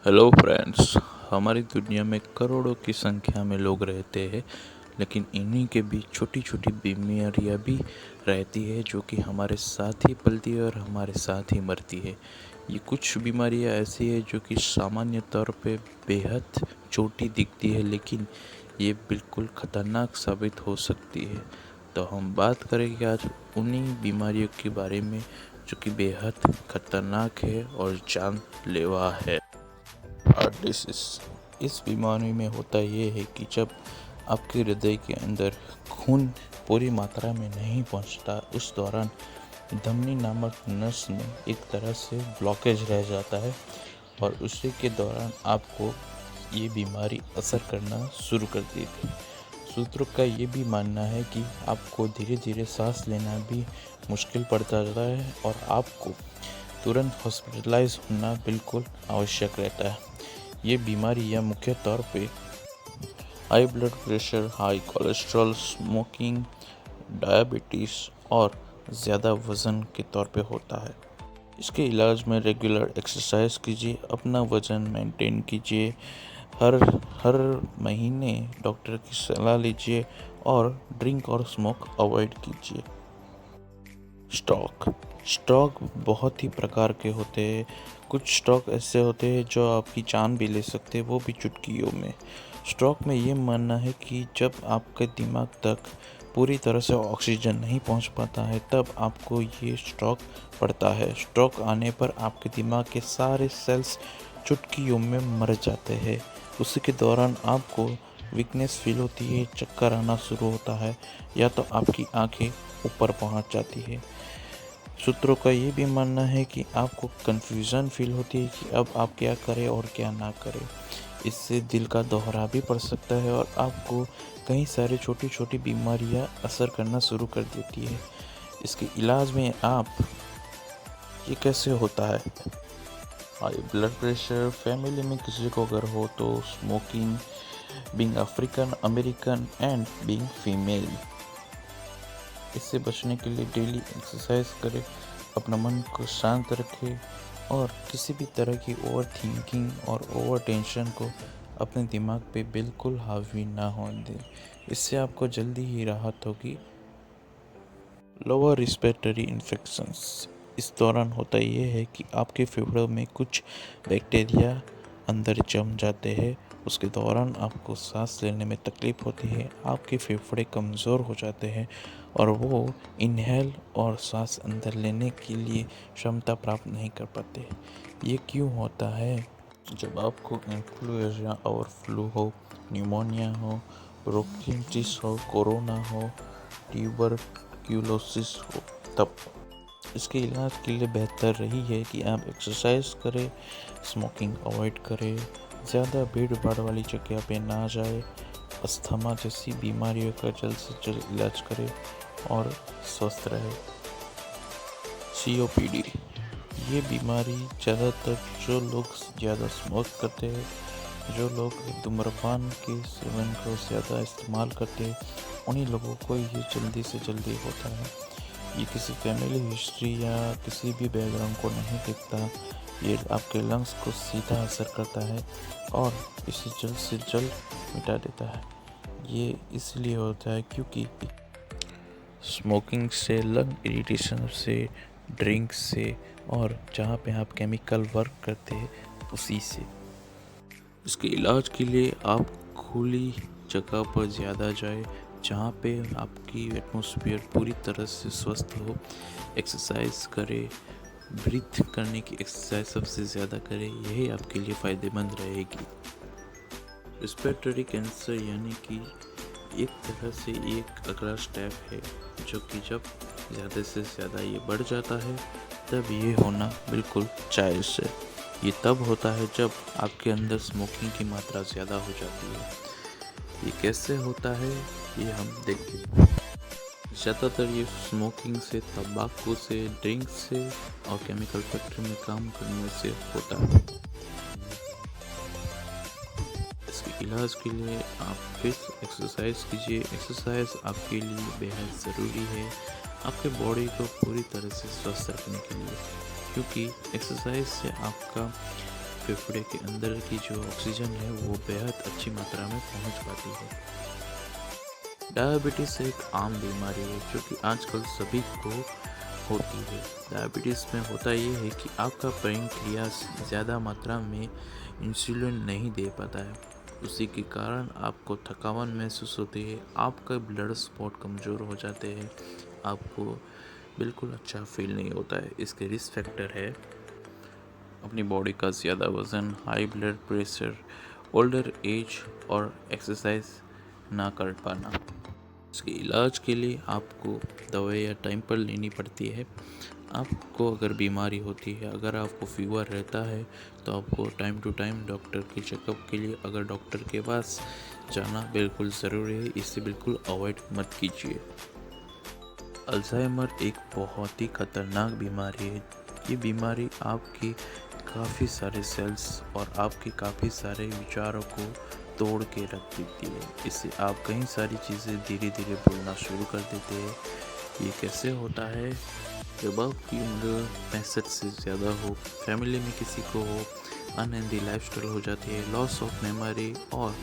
Hello friends. हमारी दुनिया में करोड़ों की संख्या में लोग रहते हैं, लेकिन इन्हीं के बीच छोटी छोटी बीमारियां भी रहती है जो कि हमारे साथ ही पलती है और हमारे साथ ही मरती है। ये कुछ बीमारियां ऐसी है जो कि सामान्य तौर पे बेहद छोटी दिखती है, लेकिन ये बिल्कुल ख़तरनाक साबित हो सकती है। तो हम बात करेंगे आज उन्हीं बीमारियों के बारे में जो कि बेहद खतरनाक है और जानलेवा है। Heart disease. इस बीमारी में होता ये है कि जब आपके हृदय के अंदर खून पूरी मात्रा में नहीं पहुंचता, उस दौरान धमनी नामक नस में एक तरह से ब्लॉकेज रह जाता है और उसी के दौरान आपको ये बीमारी असर करना शुरू कर देती है। सूत्रों का ये भी मानना है कि आपको धीरे धीरे सांस लेना भी मुश्किल पड़ता जाता है और आपको तुरंत हॉस्पिटलाइज होना बिल्कुल आवश्यक रहता है। ये बीमारियाँ मुख्य तौर पे high blood pressure, high cholesterol, smoking, diabetes और ज़्यादा वज़न के तौर पे होता है। इसके इलाज में रेगुलर एक्सरसाइज कीजिए, अपना वज़न मेंटेन कीजिए, हर हर महीने डॉक्टर की सलाह लीजिए और ड्रिंक और स्मोक अवॉइड कीजिए। स्ट्रोक स्ट्रोक बहुत ही प्रकार के होते हैं। कुछ स्ट्रोक ऐसे होते हैं जो आपकी जान भी ले सकते हैं, वो भी चुटकियों में। स्ट्रोक में ये मानना है कि जब आपके दिमाग तक पूरी तरह से ऑक्सीजन नहीं पहुंच पाता है, तब आपको ये स्ट्रोक पड़ता है। स्ट्रोक आने पर आपके दिमाग के सारे सेल्स चुटकियों में मर जाते हैं। उसी के दौरान आपको वीकनेस फील होती है, चक्कर आना शुरू होता है या तो आपकी आंखें ऊपर पहुंच जाती है। सूत्रों का ये भी मानना है कि आपको कन्फ्यूज़न फील होती है कि अब आप क्या करें और क्या ना करें। इससे दिल का दौरा भी पड़ सकता है और आपको कई सारी छोटी छोटी बीमारियां असर करना शुरू कर देती है। इसके इलाज में आप ये कैसे होता है। हाई ब्लड प्रेशर फैमिली में किसी को अगर हो तो smoking, being African American and being female. इससे बचने के लिए डेली एक्सरसाइज करें, अपना मन को शांत रखें और किसी भी तरह की ओवर थिंकिंग और ओवर टेंशन को अपने दिमाग पे बिल्कुल हावी ना होने दें। इससे आपको जल्दी ही राहत होगी। Lower respiratory infections. इस दौरान होता ये है कि आपके फेफड़ों में कुछ बैक्टीरिया अंदर जम जाते हैं। उसके दौरान आपको सांस लेने में तकलीफ होती है, आपके फेफड़े कमज़ोर हो जाते हैं और वो इनहेल और सांस अंदर लेने के लिए क्षमता प्राप्त नहीं कर पाते। ये क्यों होता है? जब आपको इन्फ्लुएंजा और फ्लू हो, न्यूमोनिया हो, ब्रोंकिटिस हो, कोरोना हो, ट्यूबरक्यूलोसिस हो, तब इसके इलाज के लिए बेहतर रही है कि आप एक्सरसाइज करें, स्मोकिंग अवॉइड करें, ज़्यादा भीड़ भाड़ वाली जगह पे ना जाए, अस्थमा जैसी बीमारियों का जल्द से जल्द इलाज करें और स्वस्थ रहे। COPD। ये बीमारी ज़्यादातर जो लोग ज़्यादा स्मोक करते हैं, जो लोग धूम्रपान के सेवन को ज़्यादा इस्तेमाल करते हैं, उन्हीं लोगों को ये जल्दी से जल्दी होता है। ये किसी फैमिली हिस्ट्री या किसी भी बैकग्राउंड को नहीं देखता। ये आपके लंग्स को सीधा असर करता है और इसे जल्द से जल्द मिटा देता है। ये इसलिए होता है क्योंकि स्मोकिंग से, लंग इरिटेशन से, ड्रिंक से और जहाँ पे आप केमिकल वर्क करते हैं उसी से। इसके इलाज के लिए आप खुली जगह पर ज़्यादा जाए, जहाँ पे आपकी एटमॉस्फेयर पूरी तरह से स्वस्थ हो। एक्सरसाइज करें, ब्रीथ करने की एक्सरसाइज सबसे ज़्यादा करें, यही आपके लिए फ़ायदेमंद रहेगी। रिस्पिरेटरी कैंसर यानी कि एक तरह से एक अगला स्टेप है, जो कि जब ज़्यादा से ज़्यादा ये बढ़ जाता है तब ये होना बिल्कुल जायज़ है। ये तब होता है जब आपके अंदर स्मोकिंग की मात्रा ज़्यादा हो जाती है। ये कैसे होता है ये हम देखते हैं। ज़्यादातर ये स्मोकिंग से, तंबाकू से, ड्रिंक से और केमिकल फैक्ट्री में काम करने से होता है। इसके इलाज के लिए आप फिर एक्सरसाइज कीजिए। एक्सरसाइज आपके लिए बेहद ज़रूरी है, आपके बॉडी को पूरी तरह से स्वस्थ रखने के लिए, क्योंकि एक्सरसाइज से आपका फेफड़े के अंदर की जो ऑक्सीजन है वो बेहद अच्छी मात्रा में पहुंच पाती है। डायबिटीज़ एक आम बीमारी है जो कि आजकल सभी को होती है। डायबिटीज़ में होता ये है कि आपका पैंक्रियास ज़्यादा मात्रा में इंसुलिन नहीं दे पाता है। उसी के कारण आपको थकान महसूस होती है, आपका ब्लड स्पॉट कमज़ोर हो जाते हैं, आपको बिल्कुल अच्छा फील नहीं होता है। इसके रिस्क फैक्टर है अपनी बॉडी का ज़्यादा वज़न, high blood pressure, older age और एक्सरसाइज ना कर पाना। इसके इलाज के लिए आपको दवाइयाँ टाइम पर लेनी पड़ती है। आपको अगर बीमारी होती है, अगर आपको फीवर रहता है तो आपको टाइम टू टाइम डॉक्टर के चेकअप के लिए अगर डॉक्टर के पास जाना बिल्कुल ज़रूरी है। इसे बिल्कुल अवॉइड मत कीजिए। अल्जाइमर एक बहुत ही खतरनाक बीमारी है। ये बीमारी आपकी काफ़ी सारे सेल्स और आपके काफ़ी सारे विचारों को तोड़ के रख देती है। इससे आप कई सारी चीज़ें धीरे धीरे भूलना शुरू कर देते हैं। ये कैसे होता है? जब आपकी उम्र 65 से ज़्यादा हो, फैमिली में किसी को हो, अनहेल्दी लाइफस्टाइल हो जाती है, लॉस ऑफ मेमोरी और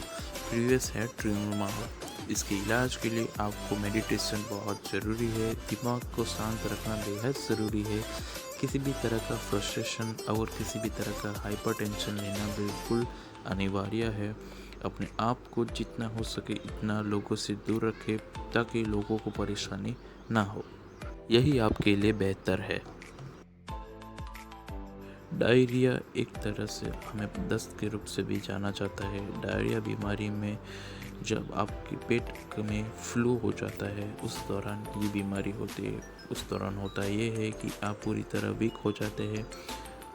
प्रीवियस हेड ट्यूमर हो। इसके इलाज के लिए आपको मेडिटेशन बहुत ज़रूरी है। दिमाग को शांत रखना बेहद ज़रूरी है। किसी भी तरह का फ्रस्ट्रेशन और किसी भी तरह का हाइपरटेंशन लेना बिल्कुल अनिवार्य है। अपने आप को जितना हो सके इतना लोगों से दूर रखें ताकि लोगों को परेशानी ना हो। यही आपके लिए बेहतर है। डायरिया एक तरह से हमें दस्त के रूप से भी जाना जाता है। डायरिया बीमारी में जब आपके पेट में फ्लू हो जाता है उस दौरान ये बीमारी होती है। उस दौरान होता ये है कि आप पूरी तरह वीक हो जाते हैं।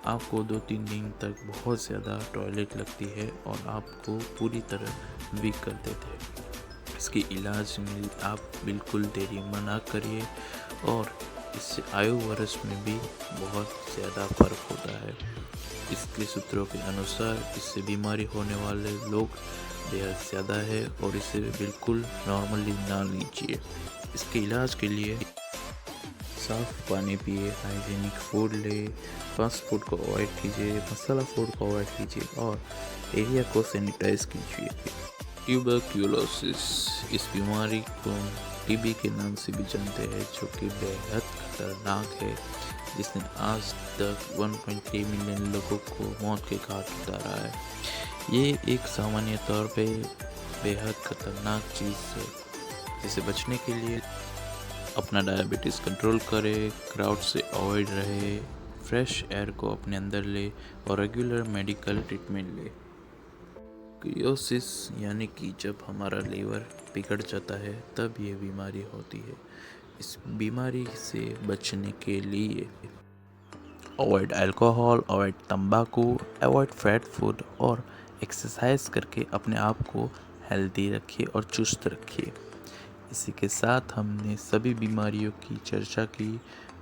आपको 2-3 दिन तक बहुत ज़्यादा टॉयलेट लगती है और आपको पूरी तरह वीक कर देते हैं। इसके इलाज में आप बिल्कुल देरी मना करिए और इससे आयु वर्ष में भी बहुत ज़्यादा फर्क होता है। इसके सूत्रों के अनुसार इससे बीमारी होने वाले लोग बेहद ज़्यादा है और इसे बिल्कुल नॉर्मली ना लीजिए। इसके इलाज के लिए साफ़ पानी पिए, हाइजीनिक फूड ले, फास्ट फूड को अवॉइड कीजिए, मसाला फूड को अवॉइड कीजिए और एरिया को सैनिटाइज कीजिए। ट्यूबरक्यूलोसिस, इस बीमारी को टीबी के नाम से भी जानते हैं, जो कि बेहद खतरनाक है, जिसने आज तक 1.3 मिलियन लोगों को मौत के घाट उतारा है। ये एक सामान्य तौर पे बेहद खतरनाक चीज़ है, जिसे बचने के लिए अपना डायबिटीज़ कंट्रोल करें, क्राउड से अवॉइड रहे, फ्रेश एयर को अपने अंदर ले और रेगुलर मेडिकल ट्रीटमेंट ले। क्रियोसिस यानी कि जब हमारा लीवर बिगड़ जाता है तब ये बीमारी होती है। इस बीमारी से बचने के लिए अवॉइड अल्कोहल, अवॉइड तंबाकू, अवॉइड फैट फूड और एक्सरसाइज करके अपने आप को हेल्दी रखिए और चुस्त रखिए। इसी के साथ हमने सभी बीमारियों की चर्चा की।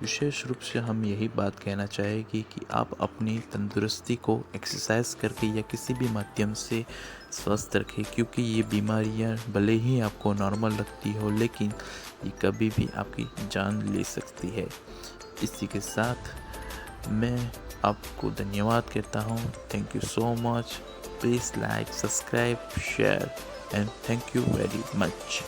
विशेष रूप से हम यही बात कहना चाहेंगे कि आप अपनी तंदुरुस्ती को एक्सरसाइज करके या किसी भी माध्यम से स्वस्थ रखें, क्योंकि ये बीमारियां भले ही आपको नॉर्मल लगती हो लेकिन ये कभी भी आपकी जान ले सकती है। इसी के साथ मैं आपको धन्यवाद कहता हूँ। Thank you so much. Please like, subscribe, share and thank you very much.